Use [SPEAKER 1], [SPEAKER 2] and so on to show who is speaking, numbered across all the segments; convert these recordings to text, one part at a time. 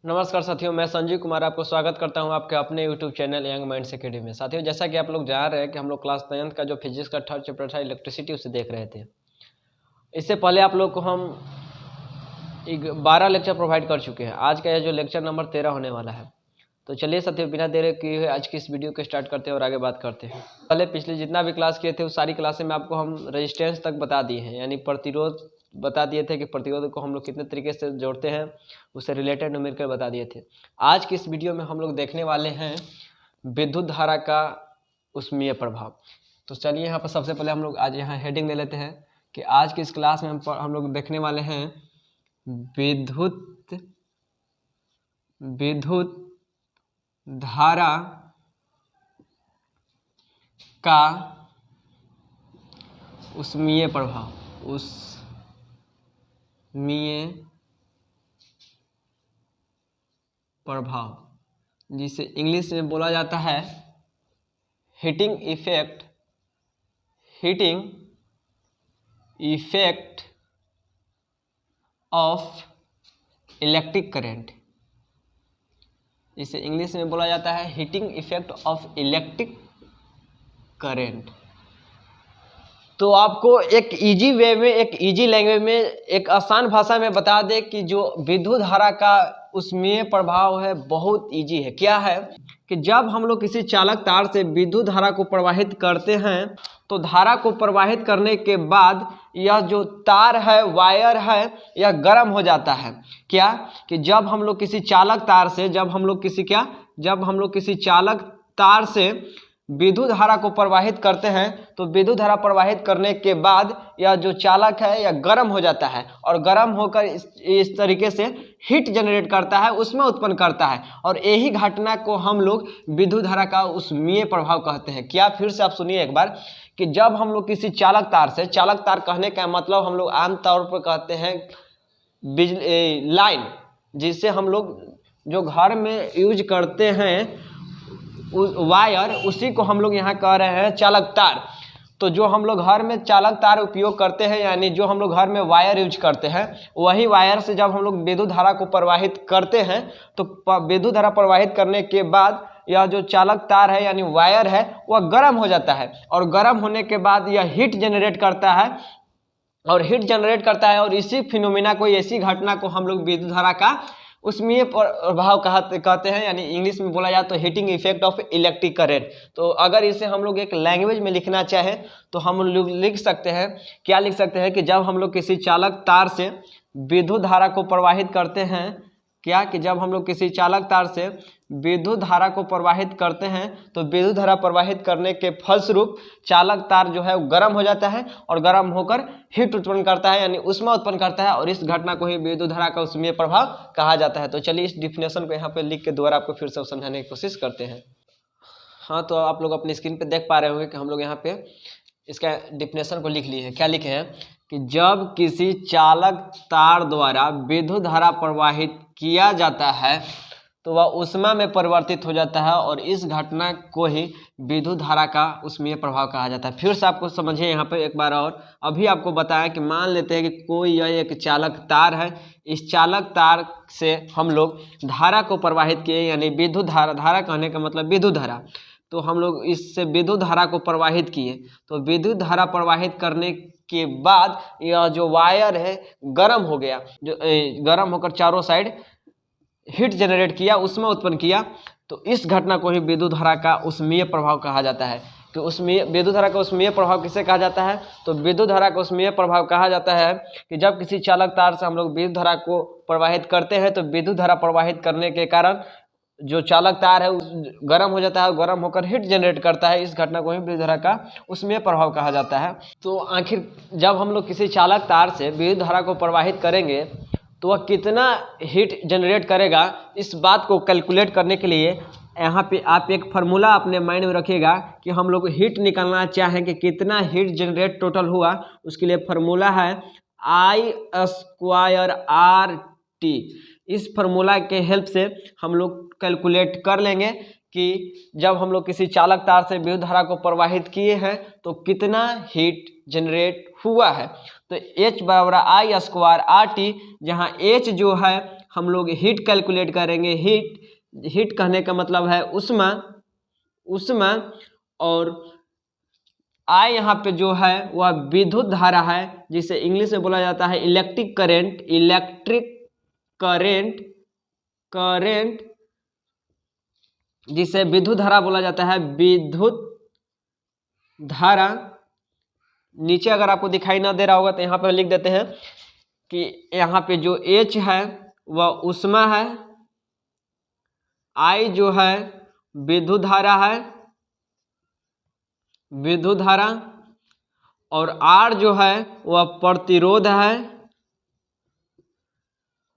[SPEAKER 1] नमस्कार साथियों, मैं संजीव कुमार आपको स्वागत करता हूं आपके अपने YouTube channel young minds academy में। साथियों, जैसा कि आप लोग जान रहे हैं कि हम लोग क्लास 9th का जो फिजिक्स का थर्ड चैप्टर था इलेक्ट्रिसिटी उसे देख रहे थे। इससे पहले आप लोग को हम 12 लेक्चर प्रोवाइड कर चुके हैं। आज का यह जो लेक्चर नंबर 13 होने वाला है। तो चलिए साथियों, बिना देर किए हुए आज की इस वीडियो को स्टार्ट करते हैं और आगे बात करते हैं। पहले पिछले जितना भी क्लास किए थे उस सारी क्लासें में आपको हम रेजिस्टेंस तक बता दिए हैं, यानी प्रतिरोध बता दिए थे कि प्रतिरोध को हम लोग कितने तरीके से जोड़ते हैं, उससे रिलेटेड न्यूमेरिकल बता दिए थे। आज की इस वीडियो में हम लोग देखने वाले हैं विद्युत धारा का ऊष्मीय प्रभाव। तो चलिए यहाँ पर सबसे पहले हम लोग आज यहाँ हेडिंग ले लेते हैं कि आज की इस क्लास में हम लोग देखने वाले हैं विद्युत धारा का ऊष्मीय प्रभाव, जिसे इंग्लिश में बोला जाता है heating effect of electric current. इसे इंग्लिश में बोला जाता है heating effect of electric current. तो आपको एक इजी वे में, एक इजी लैंग्वेज में, एक आसान भाषा में बता दें कि जो विद्युत धारा का ऊष्मीय प्रभाव है बहुत इजी है। क्या है कि जब हम लोग किसी चालक तार से विद्युत धारा को प्रवाहित करते हैं तो धारा को प्रवाहित करने के बाद यह जो तार है, वायर है, यह गर्म हो जाता है। क्या कि जब हम लोग किसी चालक तार से चालक तार से विद्युत धारा को प्रवाहित करते हैं तो विद्युत धारा प्रवाहित करने के बाद यह जो चालक है यह गर्म हो जाता है और गर्म होकर इस तरीके से हीट जनरेट करता है, उसमें उत्पन्न करता है। और यही घटना को हम लोग विद्युत धारा का ऊष्मीय प्रभाव कहते हैं। क्या, फिर से आप सुनिए एक बार कि जब हम लोग किसी चालक तार कहने का मतलब हम लोग आमतौर पर कहते हैं बिजली लाइन, जिससे हम लोग जो घर में यूज करते हैं वायर, उसी को हम लोग यहाँ कह रहे हैं चालक तार। तो जो हम लोग घर में चालक तार उपयोग करते हैं, यानी जो हम लोग घर में वायर यूज करते हैं, वही वायर से जब हम लोग विद्युत धारा को प्रवाहित करते हैं तो विद्युत धारा प्रवाहित करने के बाद यह जो चालक तार है यानी वायर है वह गर्म हो जाता है और गर्म होने के बाद यह हीट जनरेट करता है और इसी फिनोमिना को, ऐसी घटना को हम लोग विद्युत धारा का ऊष्मीय प्रभाव कहते हैं, यानी इंग्लिश में बोला जाए तो heating effect of electric current. तो अगर इसे हम लोग एक लैंग्वेज में लिखना चाहें तो हम लोग लिख सकते हैं, क्या लिख सकते हैं कि जब हम लोग किसी चालक तार से विद्युत धारा को प्रवाहित करते हैं, क्या कि जब हम लोग किसी चालक तार से विद्युत धारा को प्रवाहित करते हैं तो विद्युत धारा प्रवाहित करने के फलस्वरूप चालक तार जो है वो गर्म हो जाता है और गर्म होकर हीट उत्पन्न करता है, यानी ऊष्मा उत्पन्न करता है, और इस घटना को ही विद्युत धारा का ऊष्मीय प्रभाव कहा जाता है। तो चलिए इस डिफिनेशन को यहाँ पे लिख के दोबारा आपको फिर से समझाने की कोशिश करते हैं। हाँ, तो आप लोग अपनी स्क्रीन पे देख पा रहे होंगे कि हम लोग यहाँ पे इसका डिफिनेशन को लिख लिए हैं। क्या लिखे हैं कि जब किसी चालक तार द्वारा विद्युत धारा प्रवाहित किया जाता है तो वह ऊष्मा में परिवर्तित हो जाता है और इस घटना को ही विद्युत धारा का ऊष्मीय प्रभाव कहा जाता है। फिर से आपको समझिए यहाँ पे एक बार और। अभी आपको बताया कि मान लेते हैं कि कोई यह एक चालक तार है, इस चालक तार से हम लोग धारा को प्रवाहित किए, यानी विद्युत धारा कहने का मतलब विद्युत धारा, तो हम लोग इससे विद्युत धारा को प्रवाहित किए। तो विद्युत धारा प्रवाहित करने के बाद यह जो वायर है गर्म हो गया, जो गर्म होकर चारों साइड हीट जनरेट किया, उसमें उत्पन्न किया। तो इस घटना को ही विद्युत धारा का ऊष्मीय प्रभाव कहा जाता है। तो विद्युत धारा का ऊष्मीय प्रभाव किसे कहा जाता है? तो विद्युत धारा का ऊष्मीय प्रभाव कहा जाता है कि जब किसी चालक तार से हम लोग विद्युत धारा को प्रवाहित करते हैं तो विद्युत धारा प्रवाहित करने के कारण जो चालक तार है गर्म हो जाता है, गर्म होकर हीट जनरेट करता है। इस घटना को ही विद्युत धारा का ऊष्मीय प्रभाव कहा जाता है। तो आखिर जब हम लोग किसी चालक तार से विद्युत धारा को प्रवाहित करेंगे तो वह कितना हीट जनरेट करेगा, इस बात को कैलकुलेट करने के लिए यहाँ पे आप एक फार्मूला अपने माइंड में रखिएगा कि हम लोग हीट निकालना चाहें कि कितना हीट जनरेट टोटल हुआ। उसके लिए फार्मूला है I²RT। इस फार्मूला के हेल्प से हम लोग कैलकुलेट कर लेंगे कि जब हम लोग किसी चालक तार से विद्युत धारा को प्रवाहित किए हैं तो कितना हीट जनरेट हुआ है। तो H = I² RT, जहाँ H जो है हम लोग हीट कैलकुलेट करेंगे। हीट कहने का मतलब है उष्मा और आई यहाँ पे जो है वह विद्युत धारा है, जिसे इंग्लिश में बोला जाता है इलेक्ट्रिक करेंट, जिसे विद्युत धारा बोला जाता है। विद्युत धारा नीचे अगर आपको दिखाई ना दे रहा होगा तो यहाँ पे लिख देते हैं कि यहाँ पे जो H है वह उष्मा है, I जो है विद्युत धारा और R जो है वह प्रतिरोध है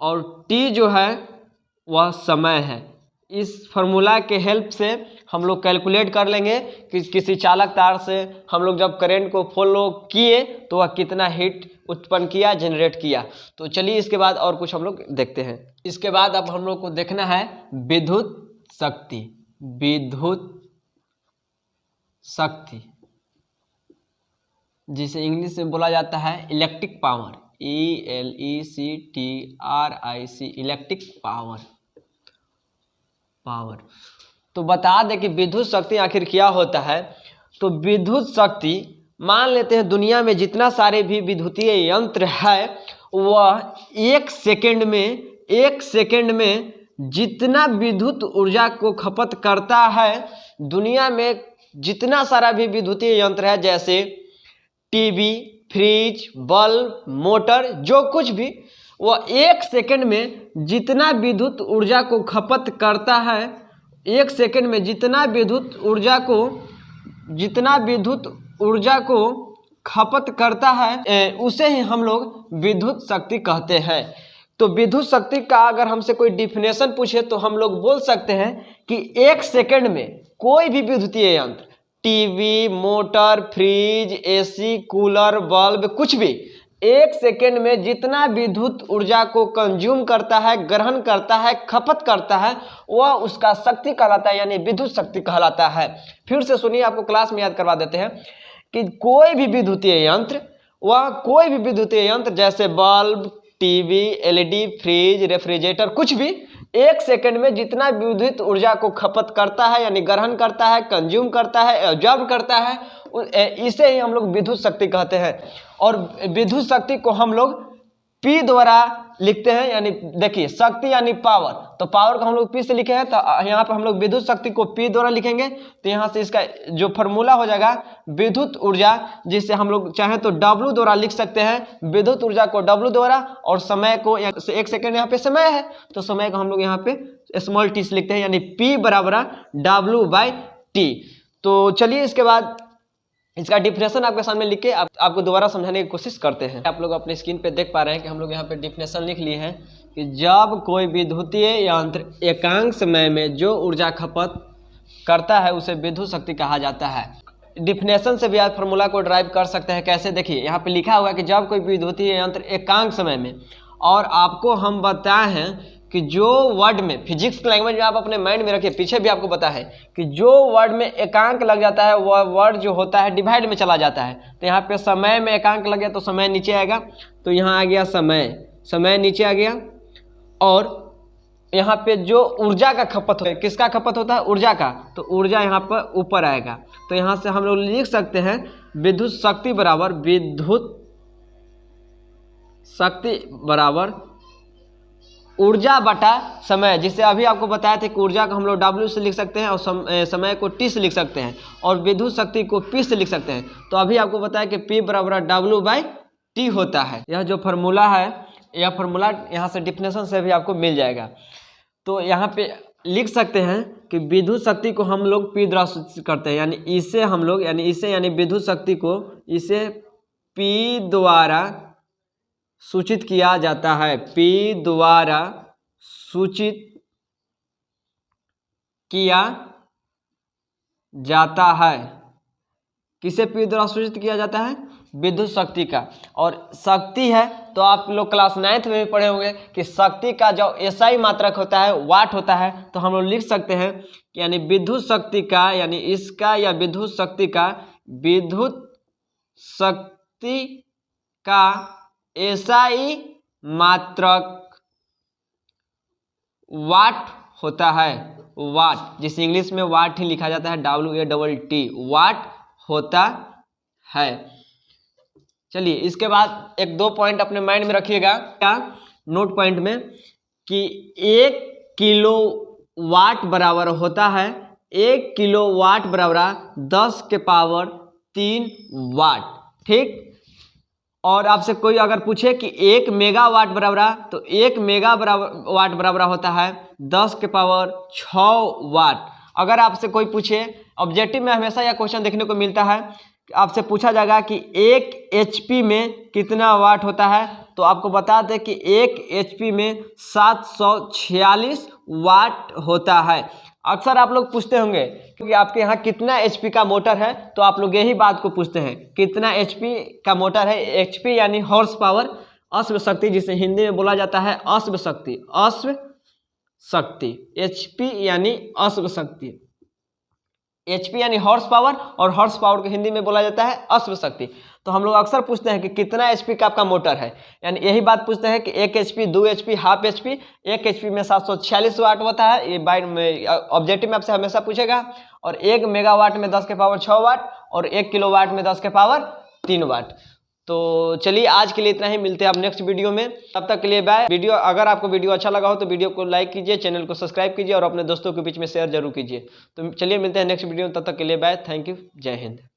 [SPEAKER 1] और T जो है वह समय है। इस फार्मूला के हेल्प से हम लोग कैलकुलेट कर लेंगे कि किसी चालक तार से हम लोग जब करंट को फॉलो किए तो वह कितना हीट उत्पन्न किया, जनरेट किया। तो चलिए इसके बाद और कुछ हम लोग देखते हैं। इसके बाद अब हम लोग को देखना है विद्युत शक्ति, जिसे इंग्लिश में बोला जाता है electric power, ELECTRIC, electric power. तो बता दें कि विद्युत शक्ति आखिर क्या होता है। तो विद्युत शक्ति, मान लेते हैं दुनिया में जितना सारे भी विद्युतीय यंत्र है वह एक सेकंड में जितना विद्युत ऊर्जा को खपत करता है, दुनिया में जितना सारा भी विद्युतीय यंत्र है जैसे टीवी, फ्रिज, बल्ब, मोटर, जो कुछ भी, वह एक सेकंड में जितना विद्युत ऊर्जा को खपत करता है, एक सेकंड में जितना विद्युत ऊर्जा को खपत करता है उसे ही हम लोग विद्युत शक्ति कहते हैं। तो विद्युत शक्ति का अगर हमसे कोई डिफिनेशन पूछे तो हम लोग बोल सकते हैं कि एक सेकंड में कोई भी विद्युतीय यंत्र, TV, motor, fridge, AC, cooler, bulb, कुछ भी, एक सेकेंड में जितना विद्युत ऊर्जा को कंज्यूम करता है, ग्रहण करता है, खपत करता है, वह उसका शक्ति कहलाता है, यानी विद्युत शक्ति कहलाता है। फिर से सुनिए, आपको क्लास में याद करवा देते हैं कि कोई भी विद्युतीय यंत्र जैसे bulb, TV, LED, fridge, refrigerator, कुछ भी एक सेकंड में जितना विद्युत ऊर्जा को खपत करता है, यानी ग्रहण करता है, कंज्यूम करता है, ऑब्जर्व करता है, इसे ही हम लोग विद्युत शक्ति कहते हैं। और विद्युत शक्ति को हम लोग P द्वारा लिखते हैं, यानी देखिए शक्ति यानी पावर, तो पावर को हम लोग P से लिखे हैं, तो यहाँ पर हम लोग विद्युत शक्ति को P द्वारा लिखेंगे। तो यहाँ से इसका जो फॉर्मूला हो जाएगा विद्युत ऊर्जा, जिसे हम लोग चाहे तो W द्वारा लिख सकते हैं, विद्युत ऊर्जा को W द्वारा, और समय को एक सेकेंड यहाँ पे समय है तो समय को हम लोग यहाँ पे स्मॉल t से लिखते हैं, यानी P बराबर W/T। तो चलिए इसके बाद इसका डिफिनेशन आपके सामने लिख के आपको दोबारा समझाने की कोशिश करते हैं। आप लोग अपने स्क्रीन पे देख पा रहे हैं कि हम लोग यहाँ पे डिफिनेशन लिख लिए हैं कि जब कोई विद्युतीय यंत्र एकांक समय में जो ऊर्जा खपत करता है उसे विद्युत शक्ति कहा जाता है। डिफिनेशन से भी आप फार्मूला को ड्राइव कर सकते हैं। कैसे, देखिए यहाँ पे लिखा हुआ कि जब कोई विद्युतीय यंत्र एकांक समय में, और आपको हम बताए हैं कि जो वर्ड में, फिजिक्स की लैंग्वेज में आप अपने माइंड में रखिए, पीछे भी आपको पता है कि जो वर्ड में एकांक लग जाता है वह वर्ड जो होता है डिवाइड में चला जाता है। तो यहाँ पे समय में एकांक लग गया तो समय नीचे आएगा, तो यहाँ आ गया समय नीचे आ गया। और यहाँ पे जो ऊर्जा का खपत होता है, किसका खपत होता है, ऊर्जा का, तो ऊर्जा यहाँ पर ऊपर आएगा। तो यहाँ से हम लोग लिख सकते हैं विद्युत शक्ति बराबर ऊर्जा बटा समय, जिससे अभी आपको बताया था कि ऊर्जा को हम लोग W से लिख सकते हैं और समय को T से लिख सकते हैं और विद्युत शक्ति को P से लिख सकते हैं। तो अभी आपको बताया कि P बराबर W/T होता है। यह जो फार्मूला है, यह फार्मूला यहाँ से डिफिनेशन से भी आपको मिल जाएगा। तो यहाँ पे लिख सकते हैं कि विद्युत शक्ति को हम लोग P द्वारा सूचित करते हैं, यानी इसे हम लोग यानी विद्युत शक्ति को इसे P द्वारा सूचित किया जाता है, P द्वारा सूचित किया जाता है। किसे P द्वारा सूचित किया जाता है, विद्युत शक्ति का। और शक्ति है तो आप लोग क्लास 9th में भी पढ़े होंगे कि शक्ति का जो SI मात्रक होता है वाट होता है। तो हम लोग लिख सकते हैं कि यानी विद्युत शक्ति का, यानी इसका या विद्युत शक्ति का SI मात्रक वाट होता है, वाट, जिसे इंग्लिश में वाट ही लिखा जाता है, WATT, वाट होता है। चलिए इसके बाद एक दो पॉइंट अपने माइंड में रखिएगा, क्या नोट पॉइंट में, कि 1 किलो वाट बराबर होता है, 1 किलो वाट बराबर 10 के पावर 3 वाट, ठीक। और आपसे कोई अगर पूछे कि 1 मेगावाट बराबर, तो 1 मेगा बराबर वाट बराबर होता है 10 के पावर 6 वाट। अगर आपसे कोई पूछे, ऑब्जेक्टिव में हमेशा यह क्वेश्चन देखने को मिलता है, आपसे पूछा जाएगा कि 1 HP में कितना वाट होता है, तो आपको बता दें कि 1 HP में 746 वाट होता है। अक्सर आप लोग पूछते होंगे क्योंकि आपके यहाँ कितना HP का मोटर है, तो आप लोग यही बात को पूछते हैं, कितना HP का मोटर है। HP यानी हॉर्स पावर, अश्व शक्ति, जिसे हिंदी में बोला जाता है अश्व शक्ति, अश्व शक्ति। HP यानी अश्व शक्ति, HP यानी हॉर्स पावर, और हॉर्स पावर को हिंदी में बोला जाता है अश्व शक्ति। तो हम लोग अक्सर पूछते हैं कि कितना HP का आपका मोटर है, यानी यही बात पूछते हैं कि 1 HP, 2 HP, half HP। 1 HP में 746 वाट होता है, ये बाइट में ऑब्जेक्टिव में आपसे हमेशा पूछेगा। और 1 मेगावाट में 10 के पावर 6 वाट, और 1 किलोवाट में 10 के पावर 3 वाट। तो चलिए आज के लिए इतना ही, मिलते हैं आप नेक्स्ट वीडियो में, तब तक के लिए बाय। वीडियो अगर आपको वीडियो अच्छा लगा हो तो वीडियो को लाइक कीजिए, चैनल को सब्सक्राइब कीजिए और अपने दोस्तों के बीच में शेयर जरूर कीजिए। तो चलिए मिलते हैं नेक्स्ट वीडियो में, तब तक के लिए बाय, थैंक यू, जय हिंद।